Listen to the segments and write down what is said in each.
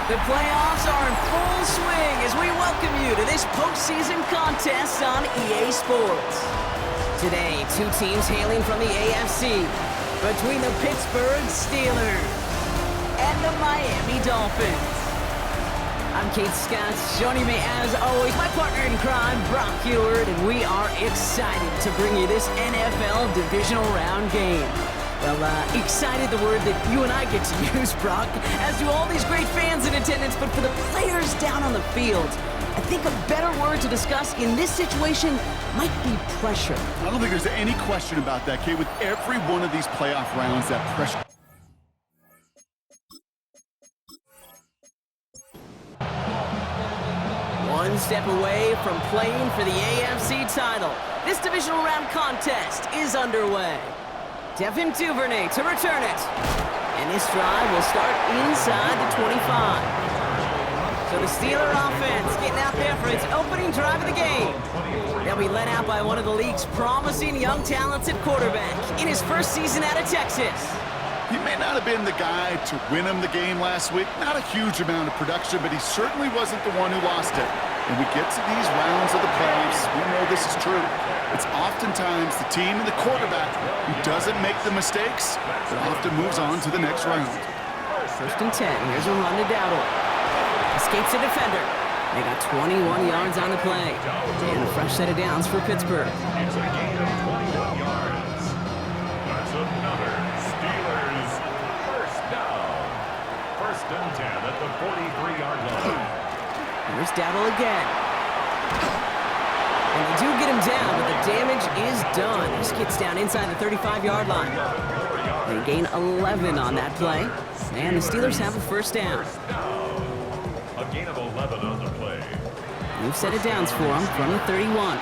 The playoffs are in full swing as we welcome you to this postseason contest on EA Sports. Today, two teams hailing from the AFC between the Pittsburgh Steelers and the Miami Dolphins. I'm Kate Scott, joining me as always, my partner in crime, Brock Ewers, and we are excited to bring you this NFL divisional round game. Well, excited the word that you and I get to use, Brock, as do all these great fans in attendance, but for the players down on the field, I think a better word to discuss in this situation might be pressure. I don't think there's any question about that, Kate. With every one of these playoff rounds, that pressure. One step away from playing for the AFC title. This divisional round contest is underway. PITvMIA to return it. And this drive will start inside the 25. So the Steeler offense getting out there for its opening drive of the game. They'll be led out by one of the league's promising young talents at quarterback in his first season out of Texas. He may not have been the guy to win him the game last week. Not a huge amount of production, but he certainly wasn't the one who lost it. When we get to these rounds of the playoffs, we know this is true. It's oftentimes the team and the quarterback who doesn't make the mistakes, but often moves on to the next round. First and 10. Here's a run to Dowdle. Escapes the defender. They got 21 yards on the play. And a fresh set of downs for Pittsburgh. It's a gain of 21 yards. That's another Steelers first down. First and 10 at the 43-yard line. Here's Dowdle again. And they do get him down, but the damage is done. He skids down inside the 35-yard line. They gain 11 on that play. And the Steelers have a first down. A gain of 11 on the play. New set of downs for him from the 31.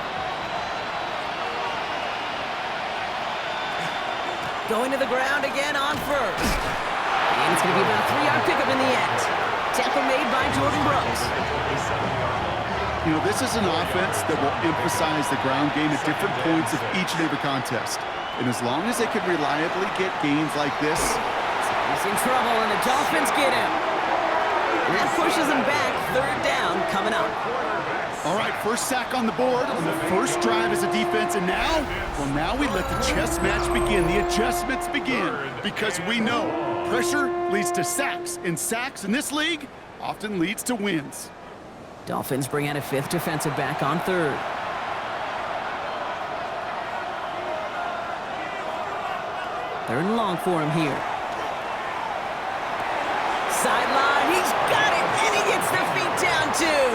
Going to the ground again on first. And it's going to be about a 3-yard pickup in the end. Tackle made by Jordan Brooks. You know, this is an offense that will emphasize the ground game at different points of each and every contest. And as long as they can reliably get gains like this. He's in trouble, and the Dolphins get him. And that pushes him back. Third down coming up. All right, first sack on the board on the first drive as a defense, and now we let the chess match begin. The adjustments begin, because we know pressure leads to sacks, and sacks in this league often leads to wins. Dolphins bring out a fifth defensive back on third. Third and long for him here. Sideline, he's got it, and he gets the feet down too.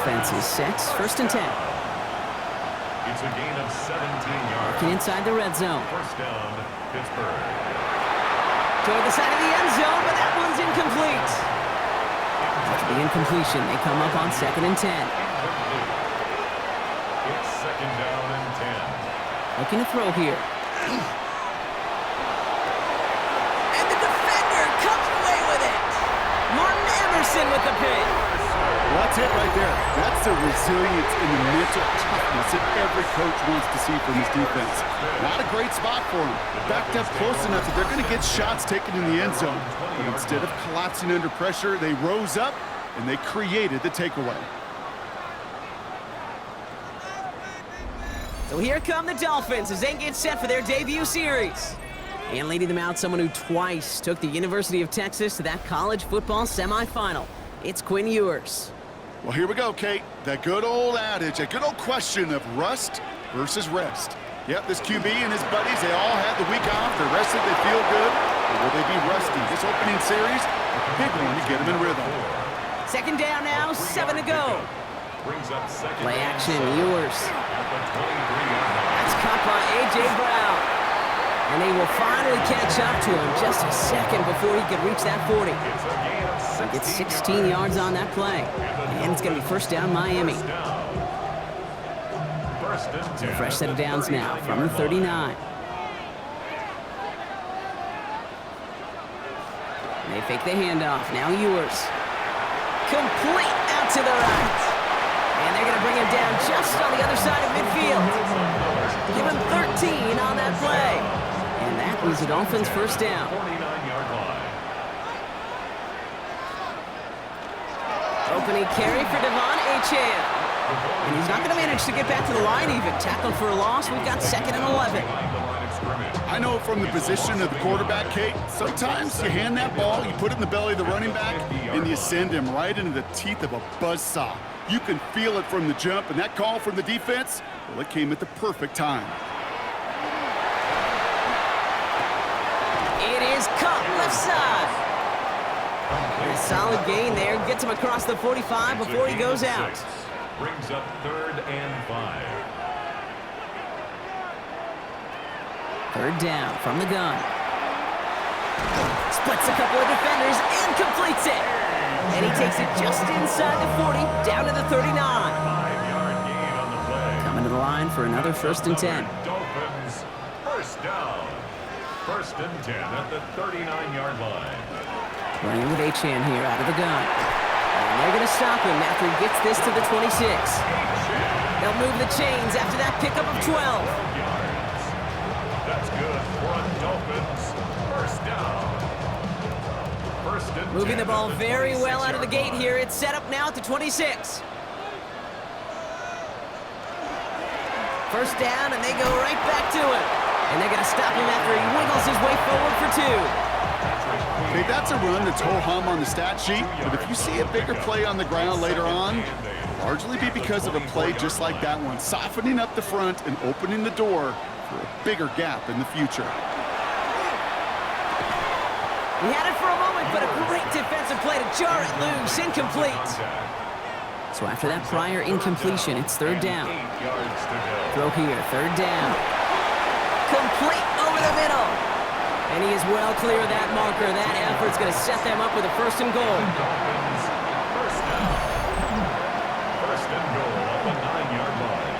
Offense is set, first and 10. It's a gain of 17 yards. Looking inside the red zone. First down, Pittsburgh. Toward the side of the end zone, but that one's incomplete. After the incompletion, they come up on second and 10. It's second down and 10. Looking to throw here. And the defender comes away with it. Martin Emerson with the pick. Well, that's it right there. That's the resilience and the mental toughness that every coach wants to see from his defense. Not a great spot for him. Backed up close enough that they're going to get shots taken in the end zone. But instead of collapsing under pressure, they rose up and they created the takeaway. So here come the Dolphins as they get set for their debut series. And leading them out, someone who twice took the University of Texas to that college football semifinal. It's Quinn Ewers. Well, here we go, Kate. That good old adage, a good old question of rust versus rest. Yep, this QB and his buddies, they all had the week off. They're rested, they feel good. Or will they be rusty? This opening series, a big one to get them in rhythm. Second down now, 7 to go. Brings up second. Play action, Ewers. At the 23-yard line. That's caught by A.J. Brown. And they will finally catch up to him just a second before he could reach that 40. It's a gain of He gets 16 yards on that play. And it's going to be first down Miami. First and 10. A fresh set of downs now from the 39. They fake the handoff. Now Ewers. Complete out to the right. And they're going to bring him down just on the other side of midfield. Give him 13 on that play. And that Leaves the Dolphins first down. 49-yard line. Opening carry for Devon Achane. And he's not going to manage to get back to the line even. Tackled for a loss. We've got 2nd and 11. I know from the position of the quarterback, Kate, sometimes you hand that ball, you put it in the belly of the running back, and you send him right into the teeth of a buzzsaw. You can feel it from the jump, and that call from the defense, well, it came at the perfect time. It is caught left side. A solid gain there. Gets him across the 45 before he goes out. Brings up 3rd and 5. 3rd down from the gun. Splits a couple of defenders and completes it. And he takes it just inside the 40, down to the 39. 5-yard gain on the play. Coming to the line for another 1st and 10. Dolphins, first down. 1st and 10 at the 39-yard line. Running with Achane here out of the gun. And they're going to stop him after he gets this to the 26. They'll move the chains after that pickup of 12. Yards. That's good for a Dolphins first down. 1st and 10 Moving the ball at very well out of the 26-yard gate here. It's set up now at the 26. First down, and they go right back to him. And they're going to stop him after he wiggles his way forward for 2. Hey, that's a run that's ho-hum on the stat sheet, but if you see a bigger play on the ground later on, it'll largely be because of a play just like that one, softening up the front and opening the door for a bigger gap in the future. He had it for a moment, but a great defensive play to jar it loose. Incomplete. So after that prior incompletion, it's 3rd down. 8 yards to go. Throw here, 3rd down. Complete over the middle. And he is well clear of that marker. That effort's going to set them up with a 1st and goal. Dolphins, first down. 1st and goal at the 9-yard line.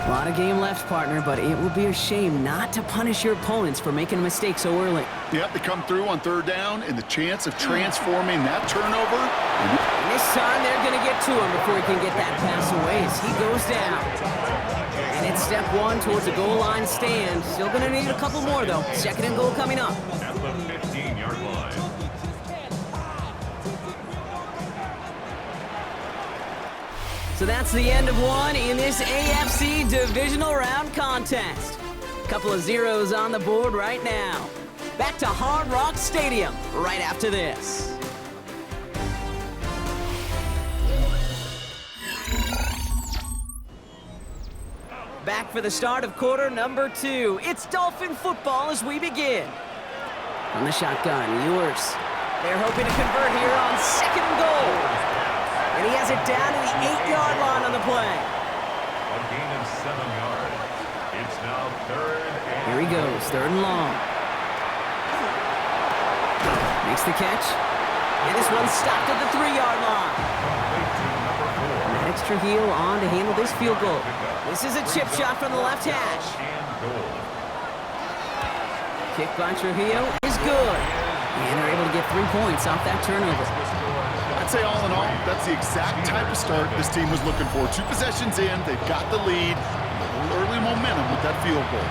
A lot of game left, partner, but it would be a shame not to punish your opponents for making a mistake so early. Yep, they come through on 3rd down, and the chance of transforming that turnover. And this time they're going to get to him before he can get that pass away as he goes down. And it's step 1 towards a goal line stand. Still going to need a couple more, though. 2nd and goal coming up. At the 15-yard line. So that's the end of one in this AFC divisional round contest. Couple of zeros on the board right now. Back to Hard Rock Stadium right after this. Back for the start of quarter number 2. It's Dolphin football as we begin. On the shotgun, Ewers. They're hoping to convert here on 2nd and goal. And he has it down to the 8-yard line on the play. A gain of 7 yards. It's now 3rd and Here he goes, 3rd and long. Makes the catch. And this one's stopped at the 3-yard line. Maddox Trujillo on to handle this field goal. This is a chip shot from the left hash. Kick by Trujillo is good. And they're able to get 3 points off that turnover. I'd say all in all, that's the exact type of start this team was looking for. 2 possessions in, they've got the lead, a little early momentum with that field goal.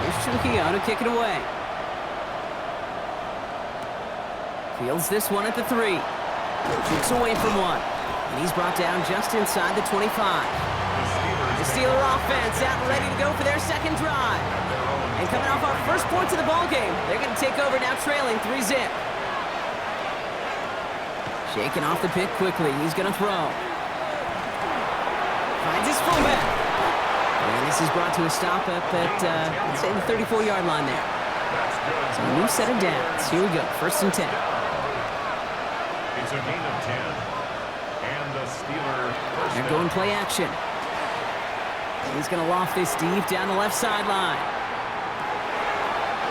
Here's Trujillo to kick it away. Fields this one at the 3. Kicks away from one. And he's brought down just inside the 25. The Steeler offense out and ready to go for their 2nd drive. And coming off our first points of the ball game, they're going to take over now trailing 3-zip. Shaking off the pick quickly. He's going to throw. Finds his fullback. And this is brought to a stop up at, let's say, the 34-yard line there. So a new set of downs. Here we go. 1st and 10. It's a gain of 10. And the Steeler first They're down. going play action. He's going to loft this deep down the left sideline.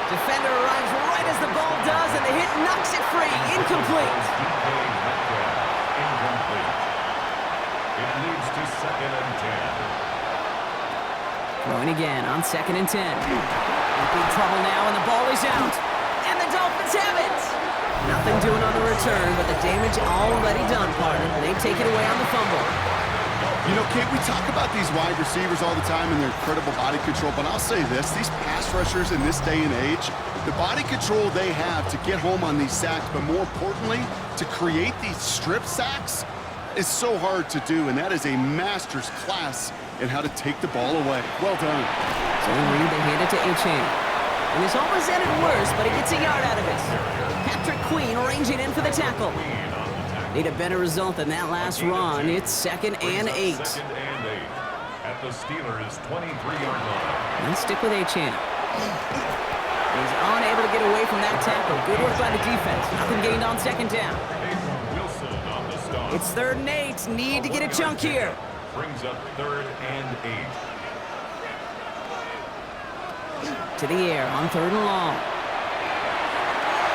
Defender arrives right as the ball does, and the hit knocks it free. Incomplete. Incomplete. It leads to 2nd and 10. Throwing again on 2nd and 10. In big trouble now, and the ball is out. And the Dolphins have it. Nothing doing on the return, but the damage already done, partner. They take it away on the fumble. You know, Kate, we talk about these wide receivers all the time and their incredible body control, but I'll say this, these pass rushers in this day and age, the body control they have to get home on these sacks, but more importantly, to create these strip sacks is so hard to do, and that is a master's class in how to take the ball away. Well done. So they hand it to Achane. And this almost ended worse, but he gets a yard out of it. Patrick Queen ranging in for the tackle. Need a better result than that last run. It's 2nd and 8. Second and 8 at the Steelers' 23-yard line. Let's stick with Achane. He's unable to get away from that tackle. Good work by the defense. Nothing gained on 2nd down. Wilson on the stop. It's 3rd and 8. Need to get a chunk here. Brings up 3rd and 8. To the air on 3rd and long.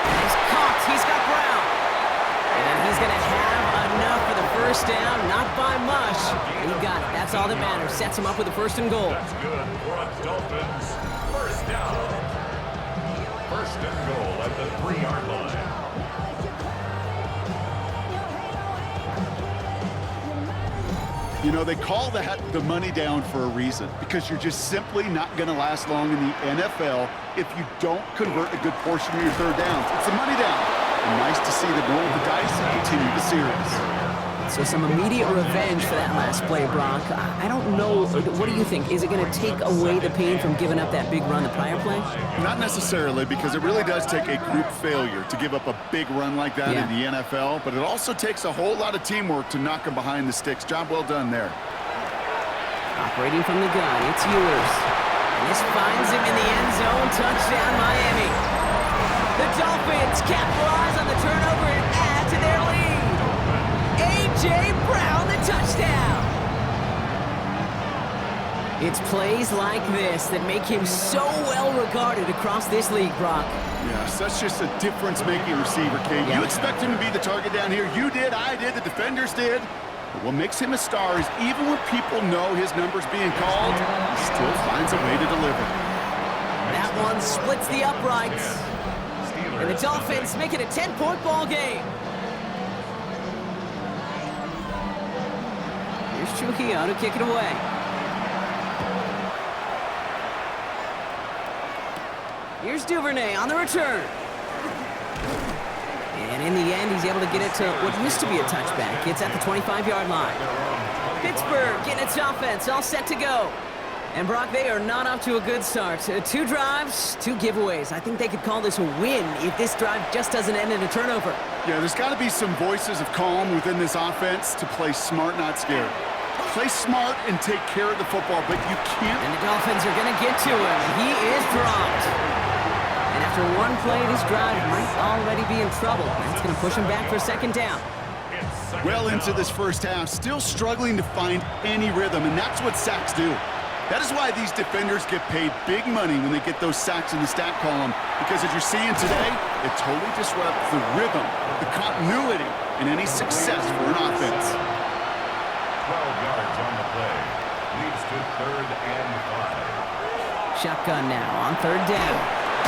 He's caught. He's got Brown. And he's going to have enough for the 1st down. Not by much. He got it. That's all that matters. Sets him up with the 1st and goal. That's good for a Dolphins 1st down. 1st and goal at the 3-yard line. You know, they call that the money down for a reason, because you're just simply not going to last long in the NFL if you don't convert a good portion of your 3rd downs. It's a money down. And nice to see them roll the dice and continue the series. So some immediate revenge for that last play, Brock. I don't know. What do you think? Is it going to take away the pain from giving up that big run the prior play? Not necessarily, because it really does take a group failure to give up a big run like that in the NFL, but it also takes a whole lot of teamwork to knock them behind the sticks. Job well done there. Operating from the gun, it's Ewers. And this finds him in the end zone. Touchdown, Miami. The Dolphins capitalize on the turnover and add to their lead. A.J. Brown, the touchdown. It's plays like this that make him so well regarded across this league, Brock. Yes, that's just a difference-making receiver, Kate. You expect him to be the target down here. You did, I did, the defenders did. But what makes him a star is even when people know his number's being called, he still finds a way to deliver. That one splits the uprights. And the Dolphins make it a 10-point ball game. Here's Trujillo to kick it away. Here's Duvernay on the return. And in the end, he's able to get it to what used to be a touchback. It's at the 25-yard line. Pittsburgh getting its offense all set to go. And Brock, they are not off to a good start. 2 drives, 2 giveaways. I think they could call this a win if this drive just doesn't end in a turnover. Yeah, there's got to be some voices of calm within this offense to play smart, not scared. Play smart and take care of the football, but you can't. And the Dolphins are going to get to him. He is dropped. And after one play, this drive might already be in trouble. That's going to push him back for 2nd down. Well into this 1st half, still struggling to find any rhythm, and that's what sacks do. That is why these defenders get paid big money when they get those sacks in the stat column, because as you're seeing today, it totally disrupts the rhythm, the continuity, and any success for an offense. 12 yards on the play. Leads to 3rd and 5. Shotgun now on 3rd down.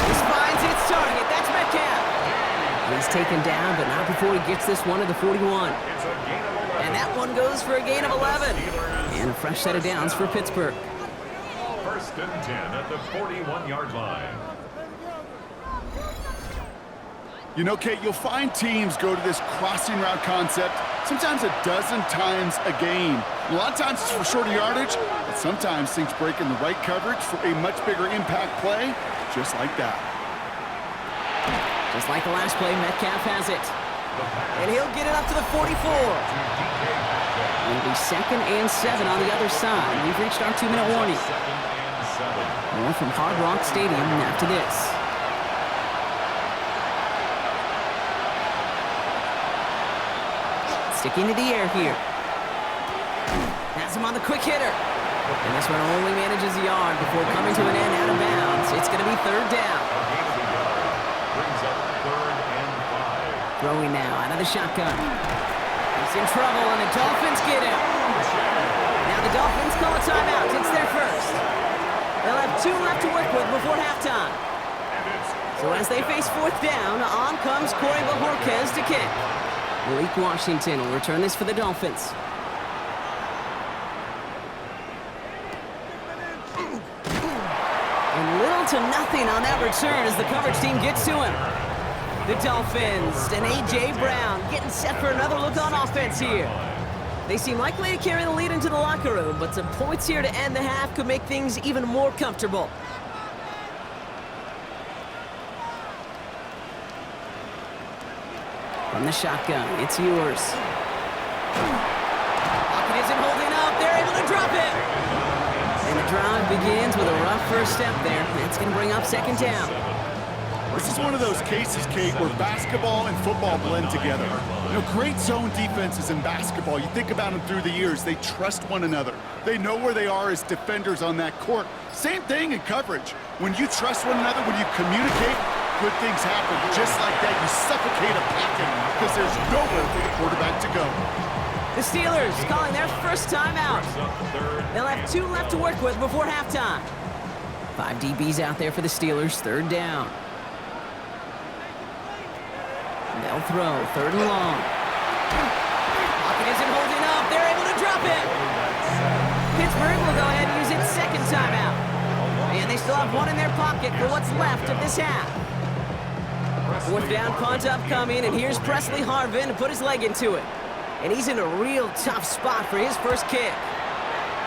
This finds its target. That's Metcalf. He's taken down, but not before he gets this one to the 41. It's a gain of 11. And that one goes for a gain of 11. And a fresh set of downs for Pittsburgh. 1st and 10 at the 41-yard line. You know, Kate, you'll find teams go to this crossing route concept sometimes a dozen times a game. A lot of times it's for shorter yardage, but sometimes things break in the right coverage for a much bigger impact play, just like that. Just like the last play, Metcalf has it. And he'll get it up to the 44. It'll be 2nd and 7 on the other side. We've reached our 2-minute warning. More from Hard Rock Stadium after this. Sticking to the air here. Has him on the quick hitter. And this one only manages a yard before coming to an end out of bounds. It's going to be 3rd down. Brings up 3rd and 5. Throwing now out of the shotgun. He's in trouble, and the Dolphins get him. Now the Dolphins call a timeout. It's their first. They'll have 2 left to work with before halftime. So as they face 4th down, on comes Corey Bajorquez to kick. Malik Washington will return this for the Dolphins. Little to nothing on that return as the coverage team gets to him. The Dolphins and A.J. Brown getting set for another look on offense here. They seem likely to carry the lead into the locker room, but some points here to end the half could make things even more comfortable. From the shotgun, it's Ewers. Pocket isn't holding up. They're able to drop it. And the drive begins with a rough first step there. That's going to bring up second down. This is one of those cases, Kate, where basketball and football blend together. You know, great zone defenses in basketball. You think about them through the years. They trust one another. They know where they are as defenders on that court. Same thing in coverage. When you trust one another, when you communicate, good things happen. Just like that, you suffocate a pocket because there's nowhere for the quarterback to go. The Steelers calling their first timeout. They'll have 2 left to work with before halftime. 5 DBs out there for the Steelers, third down. They'll throw, third and long. Pocket isn't holding up. They're able to drop it. Pittsburgh will go ahead and use its second timeout. And they still have 1 in their pocket for what's left of this half. Fourth down punt upcoming, and here's Presley Harvin to put his leg into it. And he's in a real tough spot for his first kick.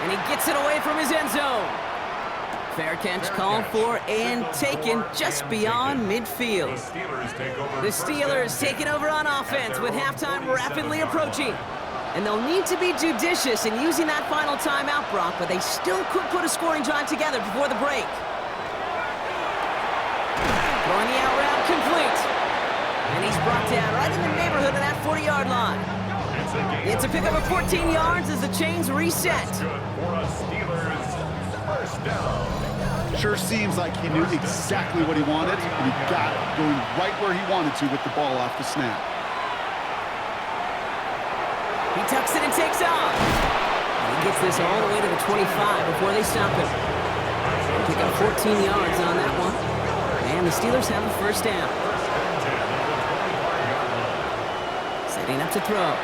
And he gets it away from his end zone. Fair catch called for and taken just beyond midfield. The Steelers taking over on offense with halftime rapidly approaching. And they'll need to be judicious in using that final timeout, Brock, but they still could put a scoring drive together before the break. Throwing the out route complete. And he's brought down right in the neighborhood of that 40-yard line. It's a pickup of 14 yards as the chains reset. Sure seems like he knew exactly what he wanted, and he got it going right where he wanted to with the ball off the snap. He tucks it and takes off. And he gets this all the way to the 25 before they stop him. Pick up 14 yards on that one. And the Steelers have a first down. Setting up to throw.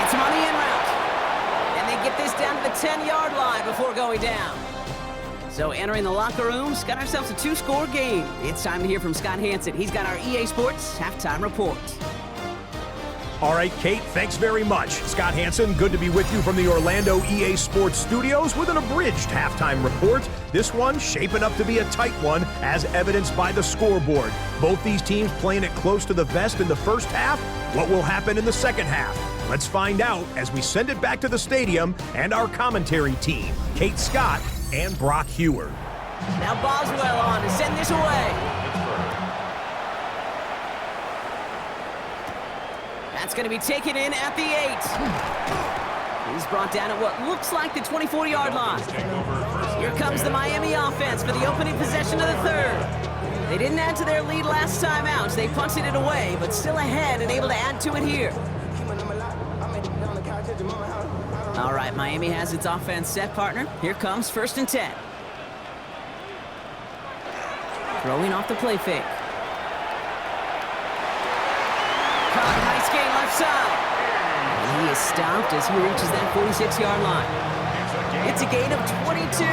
Gets him on the in route. And they get this down to the 10-yard line before going down. So entering the locker room, got ourselves a 2-score game. It's time to hear from Scott Hansen. He's got our EA Sports halftime report. All right, Kate, thanks very much. Scott Hansen, good to be with you from the Orlando EA Sports studios with an abridged halftime report. This one shaping up to be a tight one, as evidenced by the scoreboard. Both these teams playing it close to the vest in the first half. What will happen in the second half? Let's find out as we send it back to the stadium and our commentary team, Kate Scott and Brock Hewer. Now Boswell on to send this away. That's going to be taken in at the 8. He's brought down at what looks like the 24-yard line. Here comes the Miami offense for the opening possession of the third. They didn't add to their lead last time out, so they punted it away, but still ahead and able to add to it here. All right, Miami has its offense set, partner. Here comes 1st and 10. Throwing off the play fake. Nice gain left side. And he is stopped as he reaches that 46-yard line. It's a gain of 22.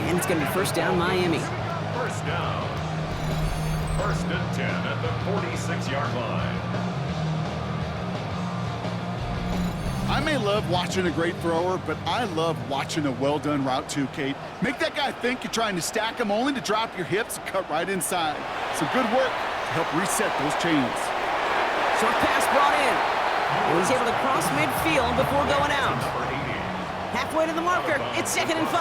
And it's going to be first down, Miami. First down. 1st and 10 at the 46-yard line. I may love watching a great thrower, but I love watching a well-done route too, Kate. Make that guy think you're trying to stack him only to drop your hips and cut right inside. Some good work to help reset those chains. Short pass brought in. And he's able to cross midfield before going out. Halfway to the marker. It's 2nd and 5.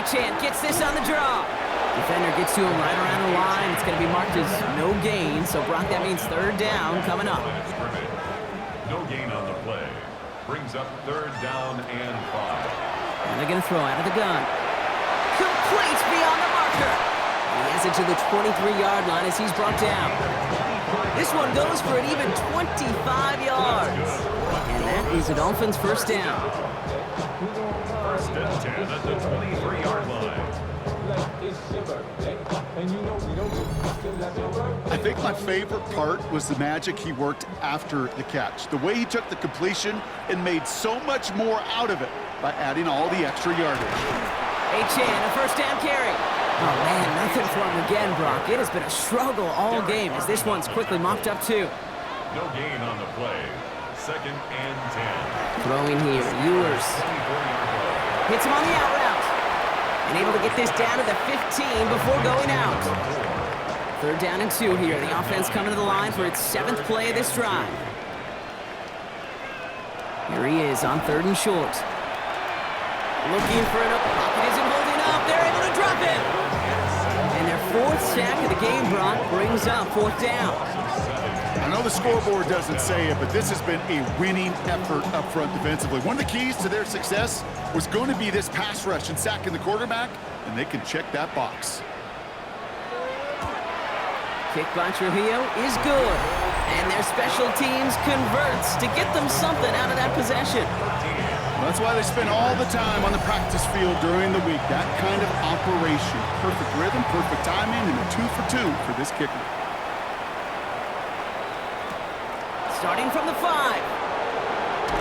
Achane gets this on the draw. Defender gets to him right around the line. It's going to be marked as no gain. So, Brock, that means 3rd down coming up. No gain on the play. Brings up 3rd down and 5. And they're going to throw out of the gun. Complete beyond the marker. He has it to the 23-yard line as he's brought down. This one goes for an even 25 yards. And that is the Dolphins' first down. 1st and 10 at the 23-yard line. I think my favorite part was the magic he worked after the catch. The way he took the completion and made so much more out of it. by adding all the extra yardage. H.A. a first down carry. Oh, man, nothing for him again, Brock. It has been a struggle all game as this one's quickly mopped up, too. No gain on the play. 2nd and 10. Throwing here, Ewers. Hits him on the out route. And able to get this down to the 15 before going out. 3rd down and 2 here. The offense coming to the line for its 7th play of this drive. Here he is on 3rd and short. Looking for an open. Pocket isn't holding up. They're able to drop it. And their 4th sack of the game, Brock, brings up 4th down. I know the scoreboard doesn't say it, but this has been a winning effort up front defensively. One of the keys to their success was going to be this pass rush and sacking the quarterback, and they can check that box. Kick by Trujillo is good. And their special teams converts to get them something out of that possession. That's why they spend all the time on the practice field during the week. That kind of operation. Perfect rhythm, perfect timing, and a 2 for 2 for this kicker. Starting from the 5.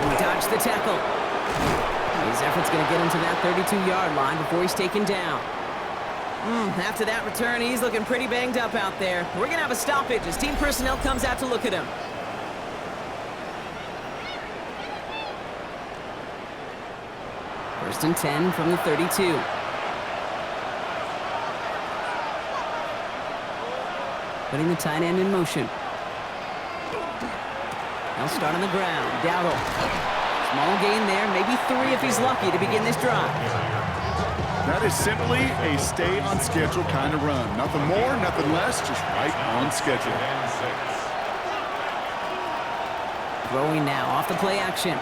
He dodged the tackle. His effort's going to get him to that 32-yard line before he's taken down. After that return, he's looking pretty banged up out there. We're going to have a stoppage as team personnel comes out to look at him. First and 10 from the 32. Putting the tight end in motion. He'll start on the ground. Dowdle. Small gain there, maybe 3 if he's lucky to begin this drive. That is simply a stay on schedule kind of run. Nothing more, nothing less, just right on schedule. Throwing now off the play action.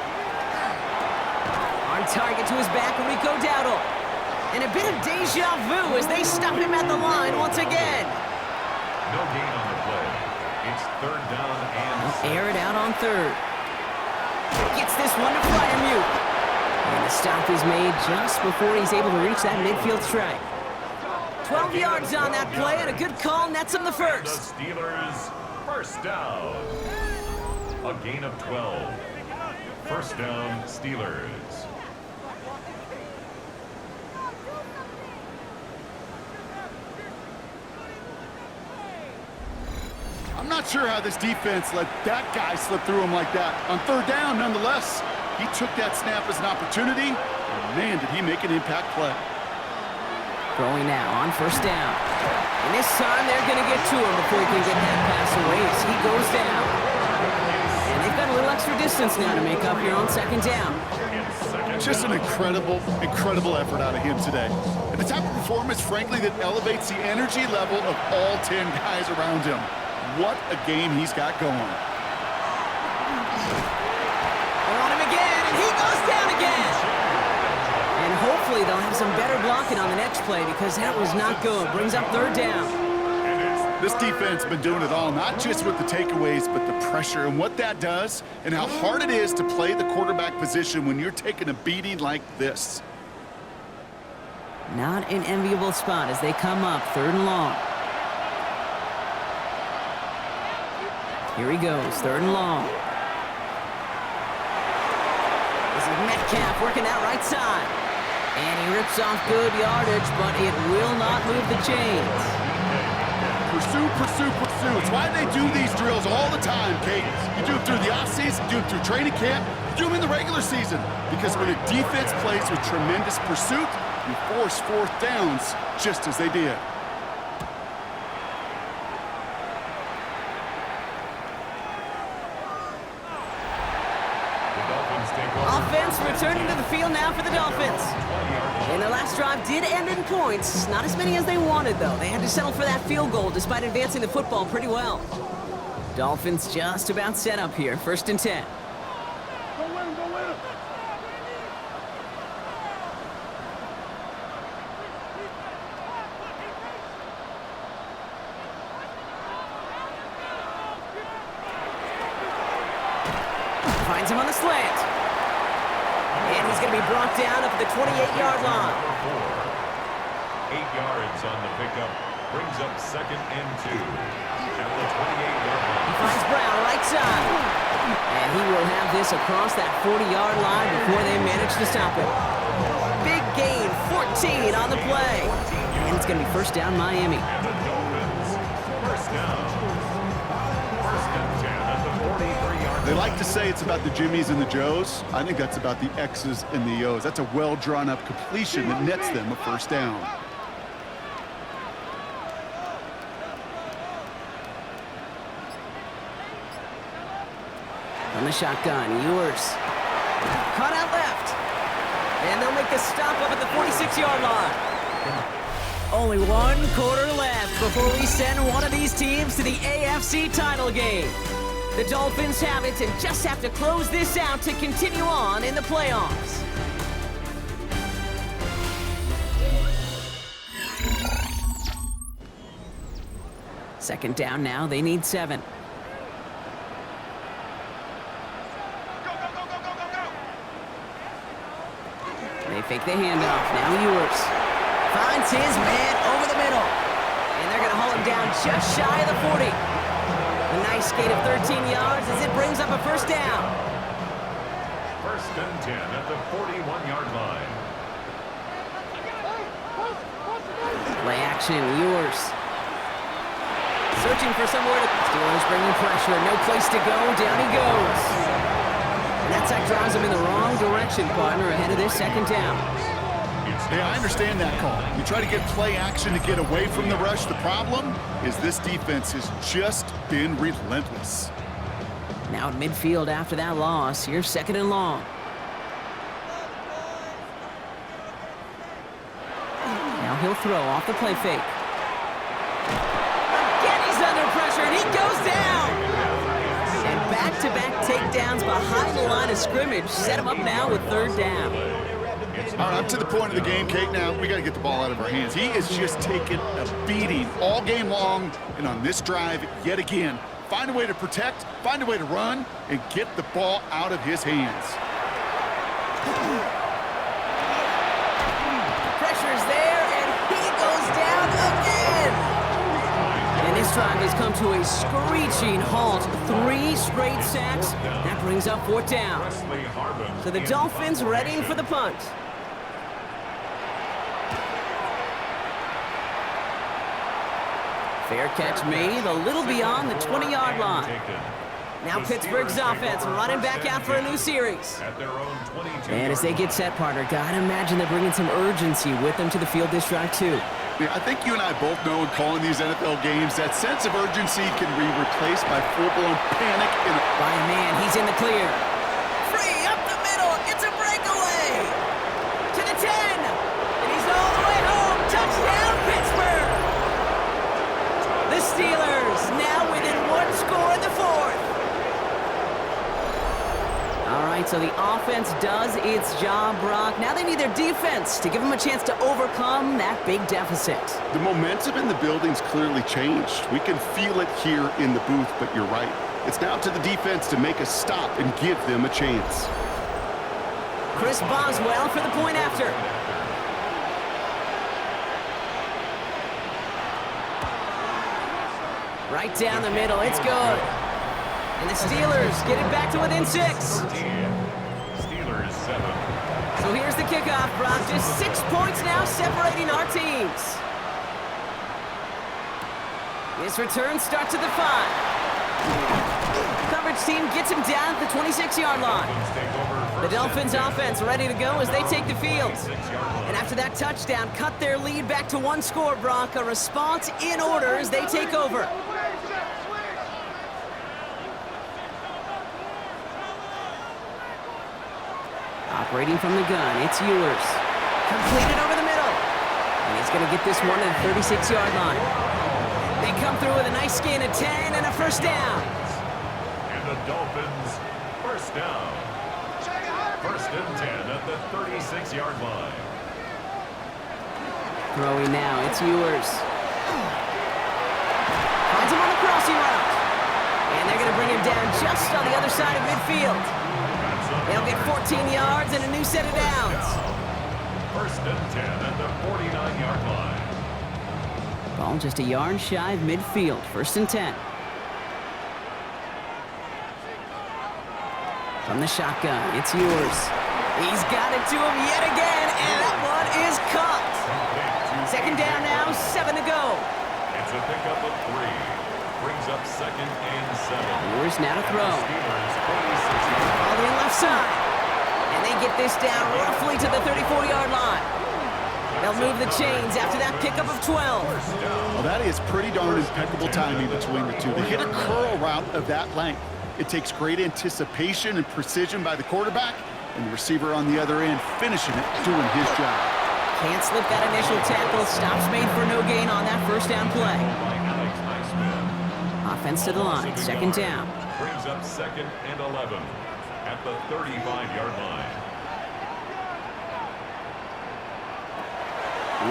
On target to his back, Rico Dowdle. And a bit of deja vu as they stop him at the line once again. No gain on the play. It's 3rd down and Air it out on 3rd. Gets this one to Freiermuth. And the stop is made just before he's able to reach that midfield strike. 12 yards on that play, and a good call nets him the first. The Steelers, 1st down. A gain of 12. 1st down, Steelers. I'm not sure how this defense let that guy slip through him like that. On 3rd down, nonetheless, he took that snap as an opportunity, and man, did he make an impact play. Throwing now on 1st down. And this time they're going to get to him before he can get that pass away as he goes down. And they've got a little extra distance now to make up here on 2nd down. Just an incredible, incredible effort out of him today. And the type of performance, frankly, that elevates the energy level of all 10 guys around him. What a game he's got going. They're on him again, and he goes down again. And hopefully they'll have some better blocking on the next play because that was not good. Brings up 3rd down. This defense has been doing it all, not just with the takeaways, but the pressure and what that does and how hard it is to play the quarterback position when you're taking a beating like this. Not an enviable spot as they come up 3rd and long. Here he goes, 3rd and long. This is Metcalf working that right side. And he rips off good yardage, but it will not move the chains. Pursue, pursue, pursue. It's why they do these drills all the time, Kate. You do it through the offseason, you do it through training camp, you do them in the regular season. Because when a defense plays with tremendous pursuit, you force 4th downs just as they did. Offense returning to the field now for the Dolphins. And their last drive did end in points. Not as many as they wanted, though. They had to settle for that field goal despite advancing the football pretty well. Dolphins just about set up here. 1st and 10. Go win him, go win him. Finds him on the slant. And he's going to be brought down up at the 28-yard line. 8 yards on the pickup. Brings up 2nd and 2. At the 28-yard line. He finds Brown right side. And he will have this across that 40-yard line before they manage to stop it. Big gain, 14 on the play. And it's going to be first down, Miami. And the Dolphins, first down. First and 10 at the 43-yard line. They like to say it's about the Jimmies and the Joes. I think that's about the X's and the O's. That's a well-drawn-up completion that nets them a first down. On the shotgun, Ewers. Caught out left. And they'll make the stop up at the 46-yard line. Only one quarter left before we send one of these teams to the AFC title game. The Dolphins have it and just have to close this out to continue on in the playoffs. Second down now, they need 7. They fake the handoff. Now Ewers finds his man over the middle. And they're going to haul him down just shy of the 40. A nice gain of 13 yards as it brings up a first down. First and 10 at the 41-yard line. Play action, Ewers. Searching for somewhere to... Steelers bringing pressure. No place to go. Down he goes. And that sack drives him in the wrong direction, partner, ahead of this second down. Yeah, I understand that call. You try to get play action to get away from the rush. The problem is this defense has just been relentless. Now at midfield after that loss. Here's second and long. Now he'll throw off the play fake. Again, he's under pressure, and he goes down. And back-to-back takedowns behind the line of scrimmage set him up now with third down. All right, up to the point of the game, Kate. Now we got to get the ball out of our hands. He is just taking a beating all game long, and on this drive, yet again, find a way to protect, find a way to run, and get the ball out of his hands. Pressure's there, and he goes down again. And this drive has come to a screeching halt. 3 straight sacks. That brings up fourth down. So the Dolphins readying for the punt. Fair catch made a little beyond the 20-yard line. Now Pittsburgh's offense running back out for a new series. And as they get set, partner, gotta imagine they're bringing some urgency with them to the field this drive too. Yeah, I think you and I both know in calling these NFL games that sense of urgency can be replaced by full-blown panic. By a man, he's in the clear. Free up the middle, it's a breakaway. To the 10, and he's all the way home. Touchdown, Pittsburgh. The Steelers now within 1 score in the fourth. All right, so the offense does its job, Brock. Now they need their defense to give them a chance to overcome that big deficit. The momentum in the building's clearly changed. We can feel it here in the booth, but you're right. It's now to the defense to make a stop and give them a chance. Chris Boswell for the point after. Right down the middle, it's good. And the Steelers get it back to within 6. Steelers 7. So here's the kickoff, Brock. Just 6 points now separating our teams. This return starts at the 5. Coverage team gets him down at the 26-yard line. The Dolphins offense ready to go as they take the field. And after that touchdown, cut their lead back to 1 score, Brock. A response in order as they take over. Operating from the gun, it's Ewers. Completed over the middle. And he's going to get this one to the 36-yard line. They come through with a nice gain of 10 and a first down. And the Dolphins, first down. First and 10 at the 36-yard line. Throwing now, it's Ewers. Finds him on the crossing route. And they're going to bring him down just on the other side of midfield. They'll get 14 yards and a new set of downs. First and 10 at the 49-yard line. Ball just a yard shy of midfield. First and 10. From the shotgun, it's Ewers. He's got it to him yet again, and that one is caught. Second down now, 7 to go. It's a pickup of 3. Brings up 2nd and 7. Ewers now to throw. Steelers 46 All the left side. And they get this down roughly to the 34-yard line. They'll move the chains after that pickup of 12. Well, that is pretty darn impeccable timing between the two. They hit a curl route of that length. It takes great anticipation and precision by the quarterback, and the receiver on the other end finishing it, doing his job. Can't slip that initial tackle. Stops made for no gain on that first down play. Offense to the line, second down. Brings up 2nd and 11 at the 35-yard line.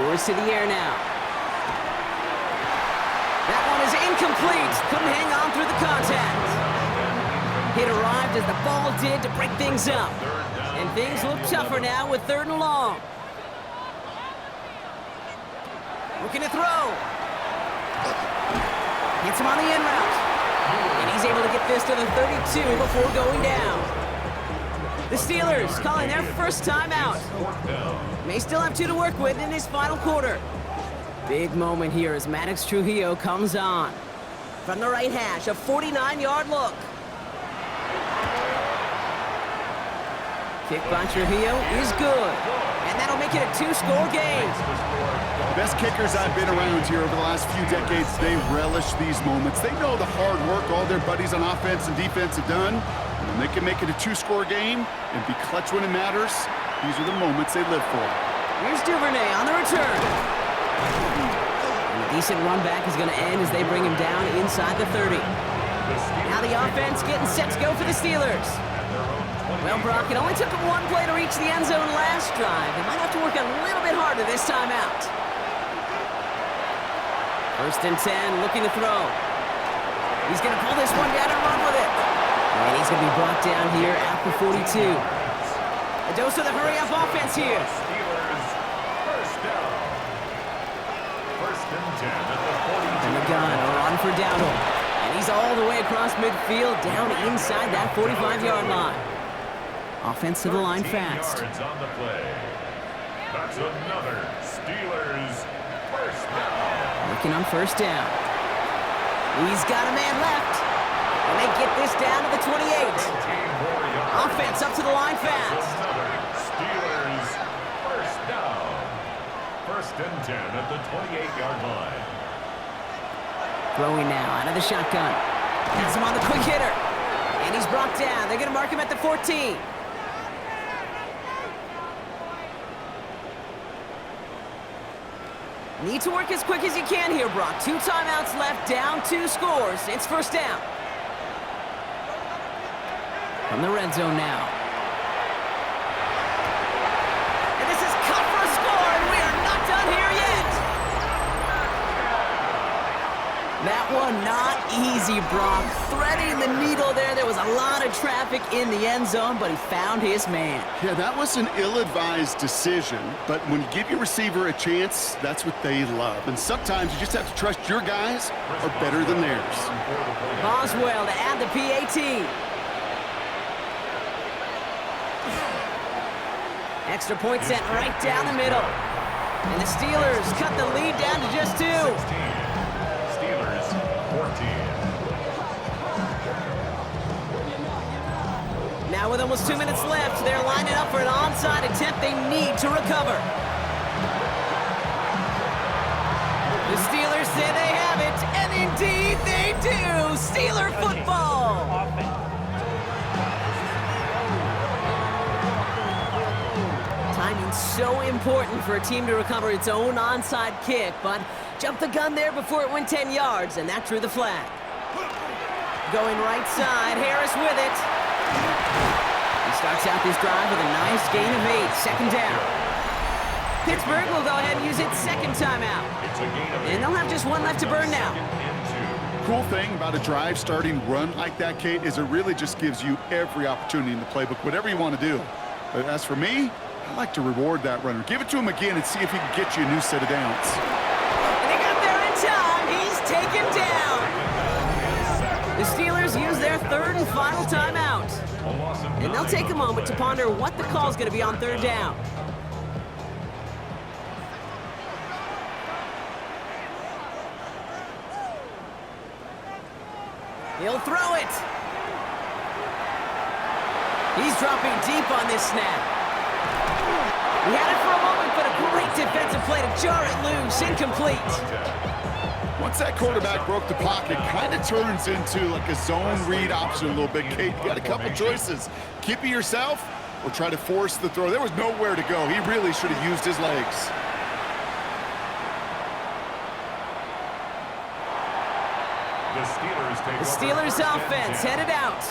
Ewers to the air now. That one is incomplete. Couldn't hang on through the contact. Hit arrived as the ball did to break things up. And things look tougher now with 3rd and long. Looking to throw. Hits him on the in route. And he's able to get this to the 32 before going down. The Steelers calling their first timeout. May still have 2 to work with in his final quarter. Big moment here as Maddox Trujillo comes on. From the right hash, a 49-yard look. Kick by Trujillo is good. And that'll make it a 2-score game. The best kickers I've been around here over the last few decades, they relish these moments. They know the hard work all their buddies on offense and defense have done. And they can make it a 2-score game and be clutch when it matters. These are the moments they live for. Here's Duvernay on the return. And a decent run back is going to end as they bring him down inside the 30. Now the offense getting set to go for the Steelers. Well, Brock, it only took him 1 play to reach the end zone last drive. They might have to work a little bit harder this time out. 1st and 10, looking to throw. He's going to pull this one down and run with it. And he's going to be brought down here at the 42. A dose of the hurry-up offense here. Steelers first down. 1st and 10 at the 42. And the gun, a run for Dowdle. And he's all the way across midfield, down inside that 45-yard line. Offense to the line fast. Yards on the play. That's another Steelers first down. Looking on 1st down. He's got a man left. And they get this down to the 28. Offense up to the line fast. Another Steelers first down. 1st and 10 at the 28-yard line. Throwing now out of the shotgun. Gets him on the quick hitter. And he's brought down. They're going to mark him at the 14. Need to work as quick as you can here, Brock. 2 timeouts left, down 2 scores. It's 1st down. From the red zone now. And this is cut for a score, and we are not done here yet. That one not easy, Brock. Threading the needle there. There was a lot of traffic in the end zone, but he found his man. Yeah, that was an ill-advised decision, but when you give your receiver a chance, that's what they love. And sometimes you just have to trust your guys are better than theirs. Boswell to add the PAT. Extra point sent right down the middle. And the Steelers cut the lead down to just 2. 16. Steelers 14. Now with almost 2 minutes left, they're lining up for an onside attempt they need to recover. The Steelers say they have it, and indeed they do. Steeler football. Timing's so important for a team to recover its own onside kick, but jumped the gun there before it went 10 yards, and that drew the flag. Going right side, Harris with it. He starts out this drive with a nice gain of 8, 2nd down. Pittsburgh will go ahead and use its 2nd timeout. And they'll have just 1 left to burn now. Cool thing about a drive-starting run like that, Kate, is it really just gives you every opportunity in the playbook, whatever you want to do. But as for me, I like to reward that runner. Give it to him again and see if he can get you a new set of downs. And they got there in time. He's taken down. The Steelers use their 3rd and final timeout. A loss of And they'll 9 take a on the moment to play. ponder what the call's going to be on third down. He'll throw it. He's dropping deep on this snap. He had it for a moment, but a great defensive play to jar it loose. Incomplete. Once that quarterback broke the pocket, kind of turns into like a zone read option a little bit. Kate, you got a couple choices. Keep it yourself or try to force the throw. There was nowhere to go. He really should have used his legs. The Steelers offense headed out.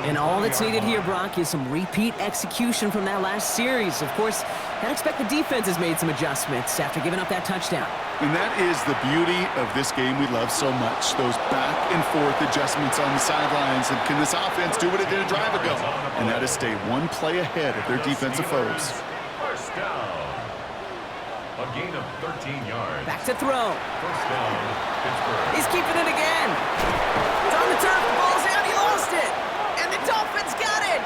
And all that's needed here, Brock, is some repeat execution from that last series. Of course, I expect the defense has made some adjustments after giving up that touchdown. And that is the beauty of this game we love so much, those back and forth adjustments on the sidelines. And can this offense do what it did a drive ago? And that is stay one play ahead of their defensive foes. First down. A gain of 13 yards. Back to throw. First down, Pittsburgh. He's keeping it again. It's on the turf. The ball's out. He lost it. And the Dolphins got it.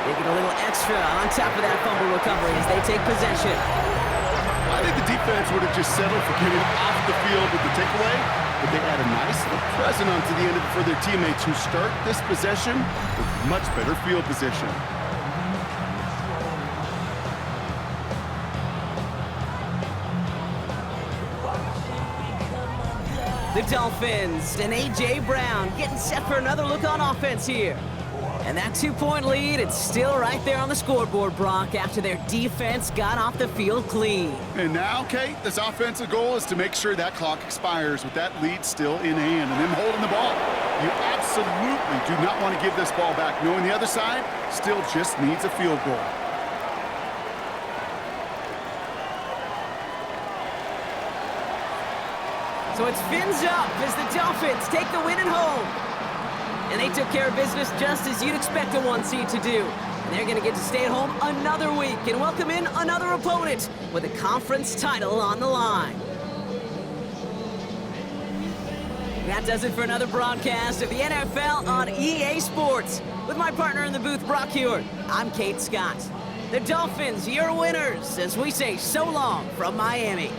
They get a little extra on top of that fumble recovery as they take possession. I think the defense would have just settled for getting off the field with the takeaway, but they add a nice little present onto the end of it for their teammates who start this possession with much better field position. The Dolphins and A.J. Brown getting set for another look on offense here. And that 2-point lead, it's still right there on the scoreboard, Brock, after their defense got off the field clean. And now, Kate, this offensive goal is to make sure that clock expires with that lead still in hand and them holding the ball. You absolutely do not want to give this ball back, knowing the other side still just needs a field goal. So it's fins up as the Dolphins take the win at home. And they took care of business just as you'd expect a 1 seed to do. And they're going to get to stay at home another week and welcome in another opponent with a conference title on the line. That does it for another broadcast of the NFL on EA Sports. With my partner in the booth, Brock Ewers, I'm Kate Scott. The Dolphins, your winners, as we say so long from Miami.